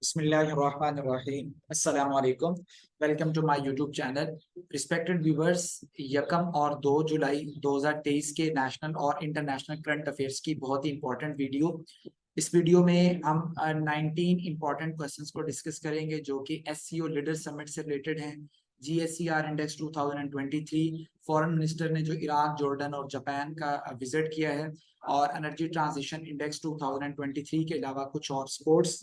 बिस्मिल्लाहिर्रहमानिर्रहीम अस्सलामु अलैकुम। Welcome to my YouTube channel. Respected viewers, 1 और 2 जुलाई 2023 के नेशनल और इंटरनेशनल करंट अफेयर्स की बहुत ही इंपॉर्टेंट वीडियो। इस वीडियो में हम 19 इंपॉर्टेंट क्वेश्चंस को डिस्कस करेंगे जो कि एससीओ लीडर समिट से रिलेटेड हैं। जीएससीआर इंडेक्स 2023, फॉरेन मिनिस्टर ने जो इराक, जॉर्डन और जापान का विजिट किया है, और एनर्जी ट्रांजिशन इंडेक्स 2023 के अलावा कुछ और स्पोर्ट्स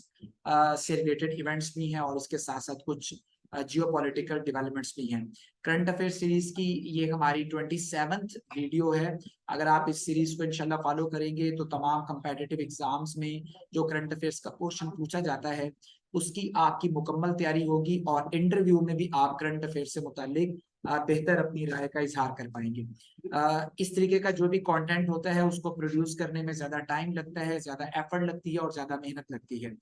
से रिलेटेड इवेंट्स भी हैं, और उसके साथ साथ कुछ जियोपॉलिटिकल डेवलपमेंट्स भी हैं। करंट अफेयर सीरीज की ये हमारी 27th वीडियो है। अगर आप इस सीरीज को इंशाल्लाह फॉलो करेंगे तो तमाम कंपेटिटिव एग्जाम्स में जो करंट अफेयर्स का क्वेश्चन पूछा जाता है उसकी आपकी मुकम्मल तैयारी होगी, और इंटरव्यू में भी आप करंट अफेयर से मुतालिक बेहतर अपनी राय का इजहार कर पाएंगे। इस तरीके का जो भी कंटेंट होता है उसको प्रोड्यूस करने में ज्यादा टाइम लगता है, ज्यादा एफर्ट लगती है और ज्यादा मेहनत लगती है।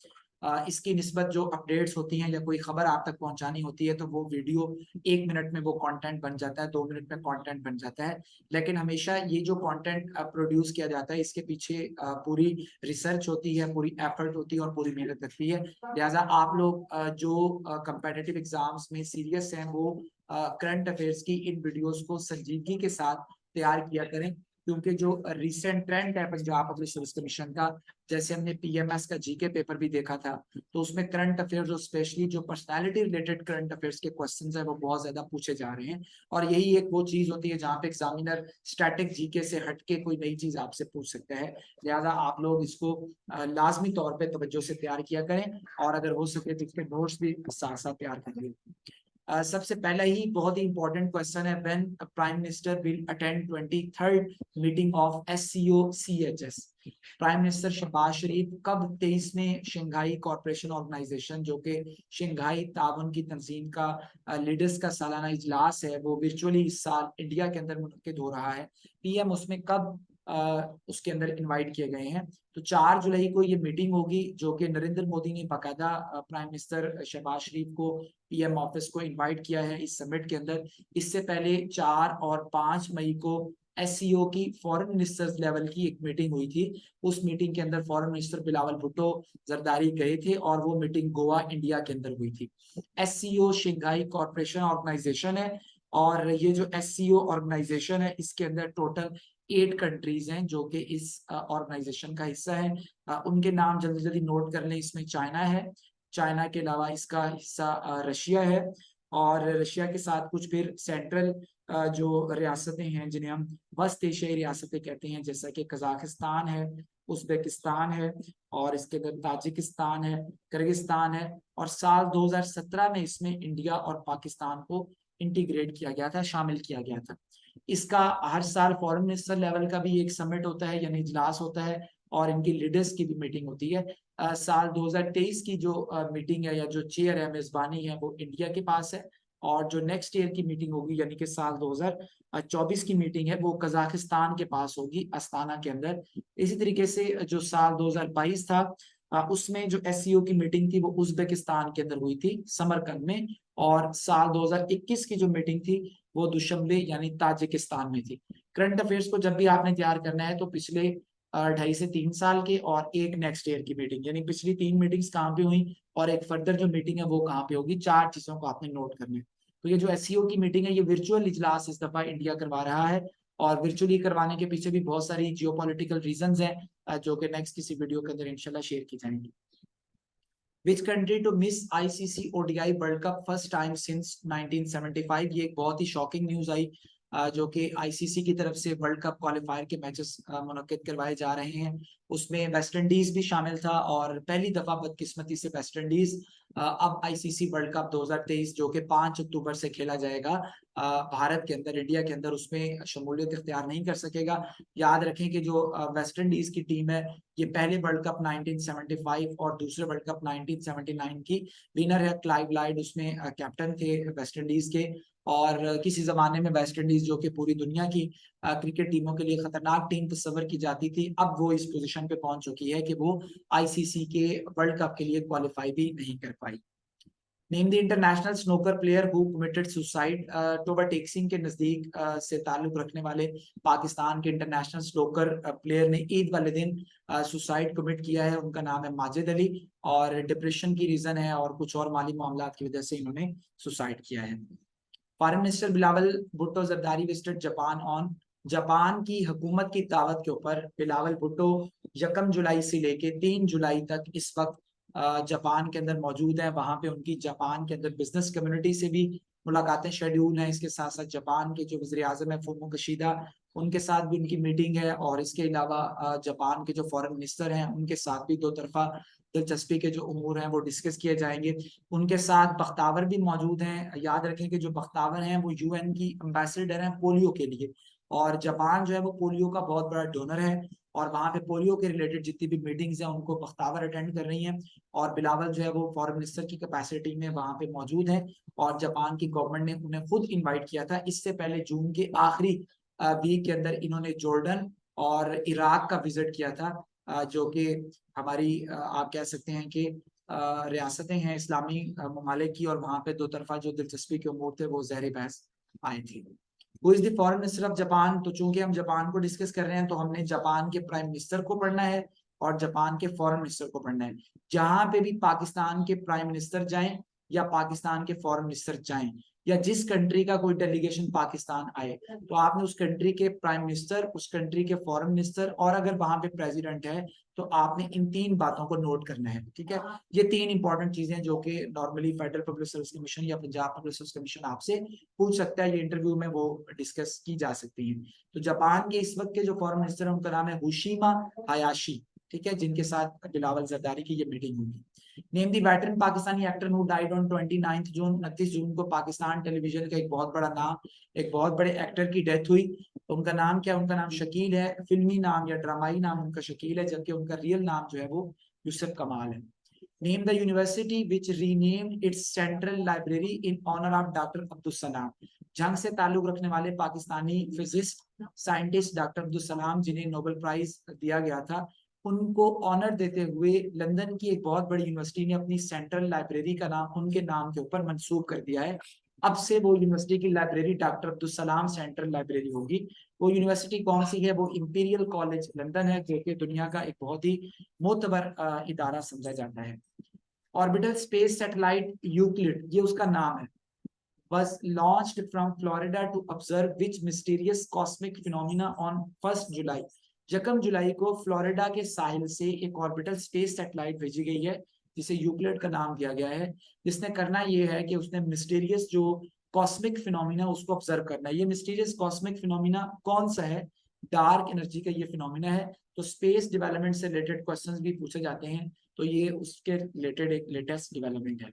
इसकी निस्बत जो अपडेट्स होती हैं या कोई खबर आप तक पहुंचानी होती है तो वो वीडियो 1 मिनट में वो कंटेंट बन जाता है, 2 मिनट में कंटेंट बन जाता है। लेकिन हमेशा ये जो कंटेंट प्रोड्यूस किया जाता है इसके पीछे पूरी रिसर्च होती है, पूरी एफर्ट होती है और पूरी मेहनत लगती है। लिहाजा आप लोग जो कंपेटिटिव एग्जाम्स में सीरियस हैं वो करंट अफेयर्स की इन वीडियोस को संजीदगी के साथ तैयार किया करें, क्योंकि जो रिसेंट ट्रेंड है पंजाब पब्लिक सर्विस कमीशन का, जैसे हमने पीएमएस का जीके पेपर भी देखा था, तो उसमें करंट अफेयर्स जो स्पेशली जो पर्सनालिटी रिलेटेड करंट अफेयर्स के क्वेश्चंस है वो बहुत ज्यादा पूछे जा रहे हैं। और यही एक वो चीज होती है जहाँ पे एग्जामिनर स्टैटिक जीके से हटके कोई नई चीज आपसे पूछ सकता है। लिहाजा आप लोग इसको लाजमी तौर पर तवज्जो से तैयार किया करें, और अगर हो सके तो इसके नोट्स भी साथ साथ तैयार करिए। सबसे पहला ही बहुत ही इंपॉर्टेंट क्वेश्चन है, when prime minister will attend 23rd meeting of SCO CHS. Prime minister Shehbaz Sharif कब 23वें शंघाई कॉरपोरेशन ऑर्गेनाइजेशन जो कि शंघाई ताउन की तंजीम का लीडर्स का सालाना इजलास है वो वर्चुअली इस साल इंडिया के अंदर मुनक्किद हो रहा है, पीएम उसमें कब उसके अंदर इनवाइट किए गए हैं? तो 4 जुलाई को ये मीटिंग होगी जो कि नरेंद्र मोदी ने बाकायदा प्राइम मिनिस्टर शहबाज शरीफ को पीएम ऑफिस को इनवाइट किया है इस समिट के अंदर। इससे पहले 4 और 5 मई को एससीओ की फॉरेन मिनिस्टर्स लेवल की एक मीटिंग हुई थी। उस मीटिंग के अंदर फॉरेन मिनिस्टर बिलावल भुट्टो जरदारी गए थे और वो मीटिंग गोवा इंडिया के अंदर हुई थी। एससीओ शंघाई कॉरपोरेशन ऑर्गेनाइजेशन है, और ये जो एससीओ ऑर्गेनाइजेशन है इसके अंदर टोटल 8 कंट्रीज हैं जो कि इस ऑर्गेनाइजेशन का हिस्सा है। उनके नाम जल्दी जल्दी नोट कर लें। इसमें चाइना है, चाइना के अलावा इसका हिस्सा रशिया है, और रशिया के साथ कुछ फिर सेंट्रल जो रियासतें हैं जिन्हें हम वस्त एशियाई रियासतें कहते हैं, जैसा कि कजाकिस्तान है, उज्बेकिस्तान है, और इसके अंदर ताजिकिस्तान है, किर्गिस्तान है, और साल 2017 में इसमें इंडिया और पाकिस्तान को इंटीग्रेट किया गया था, शामिल किया गया था। इसका हर साल फॉरेन मिनिस्टर लेवल का भी एक समिट होता है यानी इजलास होता है, और इनकी लीडर्स की भी मीटिंग होती है। साल 2023 की जो मीटिंग है या जो चेयर है, मेजबानी है, वो इंडिया के पास है, और जो नेक्स्ट ईयर की मीटिंग होगी यानी कि साल 2024 की मीटिंग है वो कजाकिस्तान के पास होगी, अस्ताना के अंदर। इसी तरीके से जो साल 2022 था उसमें जो एससीओ की मीटिंग थी वो उज्बेकिस्तान के अंदर हुई थी, समरकंद में, और साल 2021 की जो मीटिंग थी वो दुशंबे यानी ताजिकिस्तान में थी। करंट अफेयर्स को जब भी आपने तैयार करना है तो पिछले 2.5 से 3 साल के और एक नेक्स्ट ईयर की मीटिंग, यानी पिछली 3 मीटिंग्स कहाँ पे हुई और एक फर्दर जो मीटिंग है वो कहाँ पे होगी, 4 चीजों को आपने नोट करना है। तो ये जो एससीओ की मीटिंग है ये वर्चुअल इजलास इस दफा इंडिया करवा रहा है, और वर्चुअली करवाने के पीछे भी बहुत सारी जियोपॉलिटिकल रीजंस हैं जो कि नेक्स्ट किसी वीडियो के अंदर इंशाल्लाह शेयर की जाएंगी। Which country to miss ICC ODI World Cup first time since 1975? ये एक बहुत ही शॉकिंग न्यूज आई जो कि आईसीसी की तरफ से वर्ल्ड कप क्वालिफायर के मैचेस मुनक्किद करवाए जा रहे हैं। उसमें वेस्ट इंडीज भी शामिल था, और पहली दफा बदकिस्मती से वेस्ट इंडीज अब आईसीसी वर्ल्ड कप 2023 जो कि 5 अक्टूबर से खेला जाएगा भारत के अंदर, इंडिया के अंदर, उसमें शमूलियत इख्तियार नहीं कर सकेगा। याद रखें कि जो वेस्ट इंडीज की टीम है ये पहले वर्ल्ड कप 1975 और दूसरे वर्ल्ड कप 1979 की विनर है। क्लाइव लाइड उसमें कैप्टन थे वेस्ट इंडीज के, और किसी जमाने में वेस्ट इंडीज जो कि पूरी दुनिया की क्रिकेट टीमों के लिए खतरनाक टीम तस्वर की जाती थी, अब वो इस पोजीशन पे पहुंच चुकी है कि वो आईसीसी के वर्ल्ड कप के लिए क्वालिफाई भी नहीं कर पाई। Name the international snooker player who committed suicide. Toba टेक्सिंग के नजदीक से ताल्लुक रखने वाले पाकिस्तान के इंटरनेशनल स्नूकर प्लेयर ने ईद वाले दिन सुसाइड कमिट किया है। उनका नाम है माजिद अली और डिप्रेशन की रीजन है और कुछ और माली मामला की वजह से इन्होंने सुसाइड किया है। Foreign minister Bilawal Bhutto Zardari visited Japan on. Japan की हुकूमत की दावत के ऊपर बिलावल भुट्टो 1 जुलाई से लेके 3 जुलाई तक इस वक्त जापान के अंदर मौजूद है। वहां पे उनकी जापान के अंदर बिजनेस कम्युनिटी से भी मुलाकातें शेड्यूल हैं। इसके साथ साथ जापान के जो वज़ीर आज़म है फूमियो किशिदा, उनके साथ भी उनकी मीटिंग है और इसके अलावा जापान के जो फॉरेन मिनिस्टर हैं उनके साथ भी दो तरफा दिलचस्पी के जो उमूर हैं वो डिस्कस किए जाएंगे। उनके साथ बख्तावर भी मौजूद हैं। याद रखें कि जो बख्तावर हैं वो यूएन की एम्बेसडर हैं पोलियो के लिए, और जापान जो है वो पोलियो का बहुत बड़ा डोनर है और वहाँ पे पोलियो के रिलेटेड जितनी भी मीटिंग्स हैं उनको बख्तावर अटेंड कर रही हैं और बिलावल जो है वो फॉरेन मिनिस्टर की कैपेसिटी में वहाँ पे मौजूद है और जापान की गवर्नमेंट ने उन्हें खुद इनवाइट किया था। इससे पहले जून के आखिरी वीक के अंदर इन्होंने जॉर्डन और इराक का विजिट किया था, जो कि हमारी आप कह सकते हैं कि रियासतें हैं इस्लामी ममालिक की, और वहाँ पे दो तरफा जो दिलचस्पी के उमूर थे वो ज़हरी बहस आई थी। Who is the foreign minister of Japan. तो चूंकि हम जापान को डिस्कस कर रहे हैं तो हमने जापान के प्राइम मिनिस्टर को पढ़ना है और जापान के फॉरेन मिनिस्टर को पढ़ना है। जहां पे भी पाकिस्तान के प्राइम मिनिस्टर जाएं या पाकिस्तान के फॉरेन मिनिस्टर जाएं या जिस कंट्री का कोई डेलीगेशन पाकिस्तान आए तो आपने उस कंट्री के प्राइम मिनिस्टर, उस कंट्री के फॉरेन मिनिस्टर और अगर वहां पे प्रेसिडेंट है तो आपने इन 3 बातों को नोट करना है। ठीक है, ये 3 इंपॉर्टेंट चीजें जो कि normally federal public service commission या पंजाब पब्लिक सर्विस कमीशन आपसे पूछ सकता है, ये इंटरव्यू में वो डिस्कस की जा सकती है। तो जापान के इस वक्त के जो फॉरेन मिनिस्टर है उनका नाम है हुशिमा हायाशी, ठीक है, जिनके साथ बिलावल जरदारी की ये मीटिंग होगी। Name the veteran Pakistani actor who died on 29 जून। 29 जून को पाकिस्तान टेलीविजन का एक बहुत बड़ा नाम, एक बहुत बड़े एक्टर की डेथ हुई। तो उनका नाम क्या है? उनका नाम शकील है। फिल्मी नाम या ड्रामाई नाम उनका शकील है, जबकि उनका रियल नाम जो है वो यूसुफ कमाल है। Name the university which renamed its central library in honour of doctor Abdul Salam. जंग से ताल्लुक रखने वाले Pakistani physicist scientist doctor Abdul Salam, जिन्हें नोबेल प्राइज दिया गया था, उनको ऑनर देते हुए लंदन की एक बहुत बड़ी यूनिवर्सिटी ने अपनी सेंट्रल लाइब्रेरी का नाम उनके नाम के ऊपर मंसूब कर दिया है। अब से वो यूनिवर्सिटी की लाइब्रेरी डॉक्टर अब्दुल सलाम सेंट्रल लाइब्रेरी होगी। वो यूनिवर्सिटी कौन सी है? वो इंपीरियल कॉलेज लंदन है, जो कि दुनिया का एक बहुत ही मोतबर इदारा समझा जाता है। ऑर्बिटल स्पेस सैटेलाइट यूक्लिड, ये उसका नाम है, was launched from Florida to observe which mysterious cosmic phenomena on 1 जुलाई। 1 जुलाई को फ्लोरिडा के साहिल से एक ऑर्बिटल स्पेस सैटेलाइट भेजी गई है जिसे यूक्लिड का नाम दिया गया है, जिसने करना ये है कि उसने मिस्टीरियस जो कॉस्मिक फिनोमिना उसको ऑब्जर्व करना है। ये मिस्टीरियस कॉस्मिक फिनोमिना कौन सा है? डार्क एनर्जी का ये फिनोमिना है। तो स्पेस डेवलपमेंट से रिलेटेड क्वेश्चंस भी पूछे जाते हैं, तो ये उसके रिलेटेड एक लेटेस्ट डेवलपमेंट है।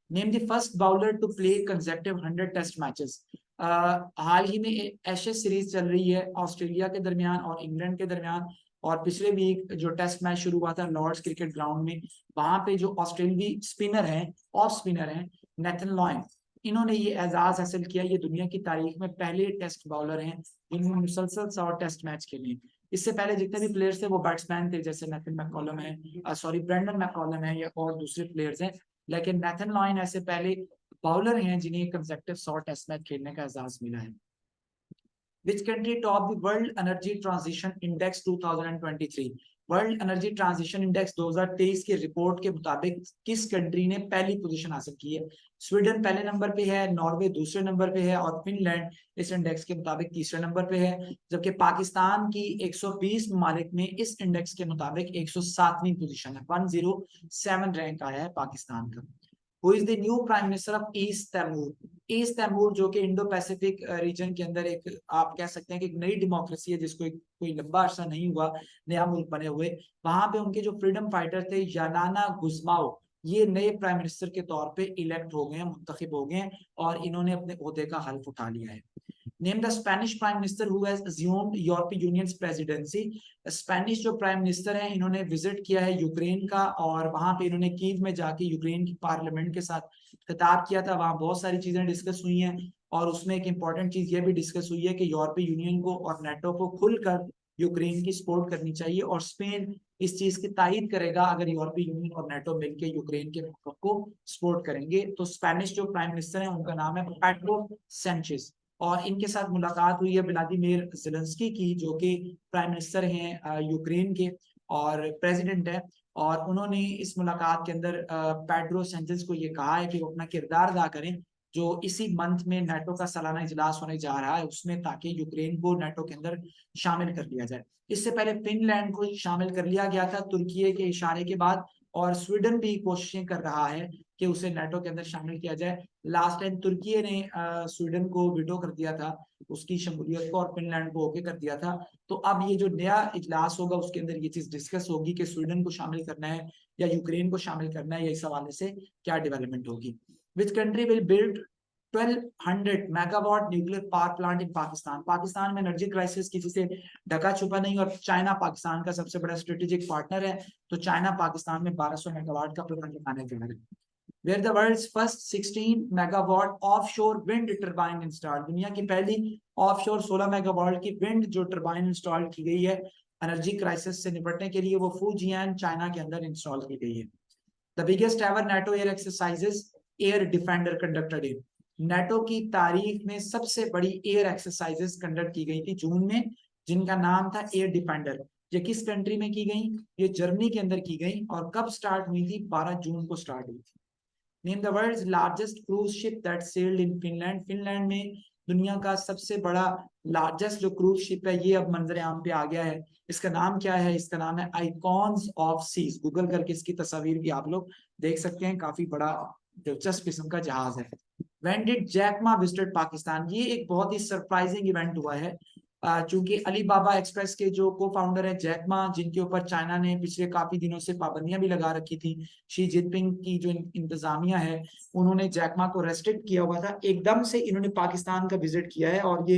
Name the first bowler to play consecutive 100 test matches. हाल ही में एशेज सीरीज चल रही है ऑस्ट्रेलिया के दरमियान और इंग्लैंड के दरमियान, और पिछले वीक जो टेस्ट मैच शुरू हुआ था लॉर्ड्स क्रिकेट ग्राउंड में, वहां पे जो ऑस्ट्रेलियाई स्पिनर हैं, ऑफ स्पिनर हैं नेथन लॉयन, इन्होंने ये एजाज हासिल किया। ये दुनिया की तारीख में पहले टेस्ट बॉलर हैं जिन्होंने मुसलसल 100 टेस्ट मैच खेले। इससे पहले जितने भी प्लेयर्स थे वो बैट्समैन थे, जैसे नेथन मैककॉलम है, ब्रेंडन मैककॉलम है या और दूसरे प्लेयर्स हैं, लेकिन नेथन लॉयन ऐसे पहले बॉलर हैं जिन्हें कंसेक्टिव 100 टेस्ट मैच खेलने का एजाज मिला है। Which country topped the World Energy Transition Index 2023? World energy transition index 2023 की रिपोर्ट के मुताबिक किस कंट्री ने पहली पोजीशन हासिल की है? स्वीडन पहले नंबर पे है, नॉर्वे दूसरे नंबर पे है और फिनलैंड इस इंडेक्स के मुताबिक तीसरे नंबर पे है, जबकि पाकिस्तान की 120 ममालिक में इस इंडेक्स के मुताबिक 107वीं पोजीशन है। 107 रैंक आया है पाकिस्तान का। Who is the new Prime Minister of East Timor? East Timor जो कि इंडो पैसिफिक रीजन के अंदर एक आप कह सकते हैं कि एक नई डेमोक्रेसी है, जिसको एक कोई लंबा अर्सा नहीं हुआ नया मुल्क बने हुए। वहां पे उनके जो फ्रीडम फाइटर थे यानाना गुज़माओ, ये नए प्राइम मिनिस्टर के तौर पे इलेक्ट हो गए हैं, मुंतखब हो गए हैं और इन्होंने अपने ओहदे का हल्फ उठा लिया है। Name the Spanish prime minister who has assumed यूरोपीय यूनियन प्रेसिडेंसी। स्पेनिश जो प्राइम मिनिस्टर हैं इन्होंने विजिट किया है यूक्रेन का और वहां पे इन्होंने कीव में जाके यूक्रेन की पार्लियामेंट के साथ खिताब किया था। वहां बहुत सारी चीजें डिस्कस हुई हैं और उसमें एक इंपॉर्टेंट चीज ये भी डिस्कस हुई है कि यूरोपीय यूनियन को और नेटो को खुलकर यूक्रेन की सपोर्ट करनी चाहिए और स्पेन इस चीज की तायीद करेगा अगर यूरोपीय यूनियन और नेटो मिलकर यूक्रेन के को सपोर्ट करेंगे। तो स्पेनिश जो प्राइम मिनिस्टर है उनका नाम है पेड्रो सैंचेज, और इनके साथ मुलाकात हुई है व्लादिमीर ज़ेलेंस्की की, जो कि प्राइम मिनिस्टर हैं यूक्रेन के और प्रेसिडेंट है। और उन्होंने इस मुलाकात के अंदर पेड्रो सैंचेज को ये कहा है कि वो अपना किरदार अदा करें जो इसी मंथ में नेटो का सालाना इजलास होने जा रहा है उसमें, ताकि यूक्रेन को नेटो के अंदर शामिल कर लिया जाए। इससे पहले फिनलैंड को शामिल कर लिया गया था तुर्की के इशारे के बाद, और स्वीडन भी कोशिशें कर रहा है कि उसे नेटो के अंदर शामिल किया जाए। लास्ट टाइम तुर्की ने स्वीडन को विटो कर दिया था उसकी शमूलियत को, और फिनलैंड को ओके कर दिया था। तो अब ये जो नया इजलास होगा उसके अंदर ये चीज डिस्कस होगी कि स्वीडन को शामिल करना है या यूक्रेन को शामिल करना है, या इस हवाले से क्या डेवलपमेंट होगी। Which country will build 1200 megawatt nuclear power plant in Pakistan. Pakistan में एनर्जी क्राइसिस किसी से ढका छुपा नहीं, और चाइना पाकिस्तान का सबसे बड़ा स्ट्रेटेजिक पार्टनर है। तो चाइना पाकिस्तान में 1200 मेगावाट का प्लांट लगाने जा रहा है। Where the world's first 16 megawatt offshore wind turbine installed, दुनिया की पहली ऑफशोर 16 मेगावाट की विंड जो टर्बाइन इंस्टॉल की गई है एनर्जी क्राइसिस से निपटने के लिए, वो फुजियान चाइना के अंदर इंस्टॉल की गई है। The biggest ever NATO air exercises air defender conducted in, NATO की तारीख में सबसे बड़ी एयर एक्सरसाइजेस कंडक्ट की गई थी जून में, जिनका नाम था एयर डिफेंडर। ये किस कंट्री में की गई? ये जर्मनी के अंदर की गई, और कब स्टार्ट हुई थी? 12 जून को स्टार्ट हुई थी। Name the world's largest cruise ship that sailed in Finland, Finland में दुनिया का सबसे बड़ा लार्जेस्ट जो क्रूज शिप है ये अब मंजर आम पे आ गया है। इसका नाम क्या है? इसका नाम है आइकॉन्स ऑफ सीज। गूगल करके इसकी तस्वीर भी आप लोग देख सकते हैं, काफी बड़ा दिलचस्प किस्म का जहाज है। When did Jack Ma visited Pakistan? ये एक बहुत ही सरप्राइजिंग इवेंट हुआ है, चूंकि अली बाबा एक्सप्रेस के जो को फाउंडर है जैक मा, जिनके ऊपर चाइना ने पिछले काफी दिनों से पाबंदियां भी लगा रखी थी, शी जिनपिंग की जो इंतजामिया है उन्होंने जैक मा को रेस्ट्रिक्ट किया हुआ था, एकदम से इन्होंने पाकिस्तान का विजिट किया है। और ये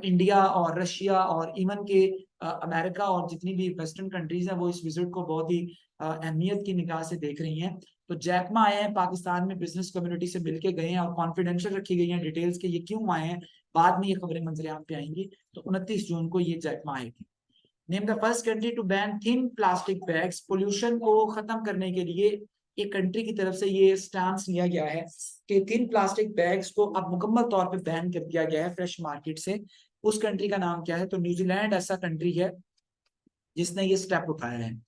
इंडिया और रशिया और इवन के अमेरिका और जितनी भी वेस्टर्न कंट्रीज हैं वो इस विजिट को बहुत ही अहमियत की निगाह से देख रही हैं। तो जैकमा आए हैं पाकिस्तान में, बिजनेस कम्युनिटी से मिलके गए हैं, और कॉन्फिडेंशियल रखी गई हैं डिटेल्स के ये क्यों आए हैं, बाद में ये खबरें मंजर आम पे आएंगी। तो 29 जून को ये जैकमा आएगी। Name the first country to ban thin plastic bags, pollution को खत्म करने के लिए एक कंट्री की तरफ से ये स्टांस लिया गया है कि थिन प्लास्टिक बैग्स को अब मुकम्मल तौर पे बैन कर दिया गया है फ्रेश मार्केट से। उस कंट्री का नाम क्या है? तो न्यूजीलैंड ऐसा कंट्री है जिसने ये स्टेप उठाया है।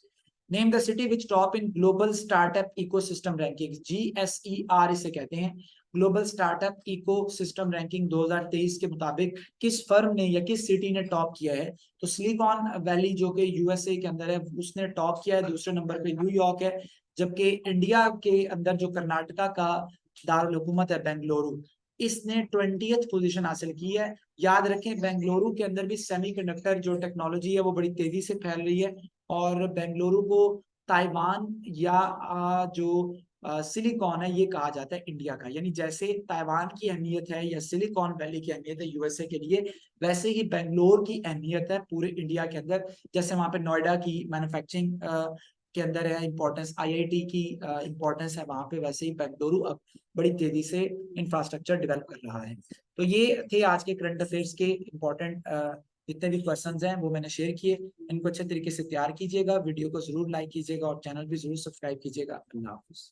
Name the city which top in global startup ecosystem ranking, GSER इसे कहते हैं, ग्लोबल स्टार्टअप इकोसिस्टम रैंकिंग 2023 के मुताबिक किस फर्म ने या किस सिटी ने टॉप किया है? तो सिलिकॉन वैली जो कि यूएसए के अंदर है उसने टॉप किया है। दूसरे नंबर पे न्यूयॉर्क है, जबकि इंडिया के अंदर जो कर्नाटका का दारुल हुकूमत है बेंगलुरु, इसने 20th पोजीशन हासिल की है। याद रखें बेंगलुरु के अंदर भी सेमीकंडक्टर जो टेक्नोलॉजी है वो बड़ी तेजी से फैल रही है, और बेंगलुरु को ताइवान या जो सिलिकॉन है ये कहा जाता है इंडिया का। यानी जैसे ताइवान की अहमियत है या सिलिकॉन वैली की अहमियत है यूएसए के लिए, वैसे ही बेंगलोर की अहमियत है पूरे इंडिया के अंदर। जैसे वहां पे नोएडा की मैन्युफैक्चरिंग के अंदर है इंपॉर्टेंस, IIT की इंपॉर्टेंस है वहां पे, वैसे ही बेंगलुरु अब बड़ी तेजी से इंफ्रास्ट्रक्चर डेवलप कर रहा है। तो ये थे आज के करंट अफेयर्स के इंपॉर्टेंट जितने भी क्वेश्चंस हैं वो मैंने शेयर किए। इनको अच्छे तरीके से तैयार कीजिएगा, वीडियो को जरूर लाइक कीजिएगा और चैनल भी जरूर सब्सक्राइब कीजिएगा। अल्लाह हाफिज।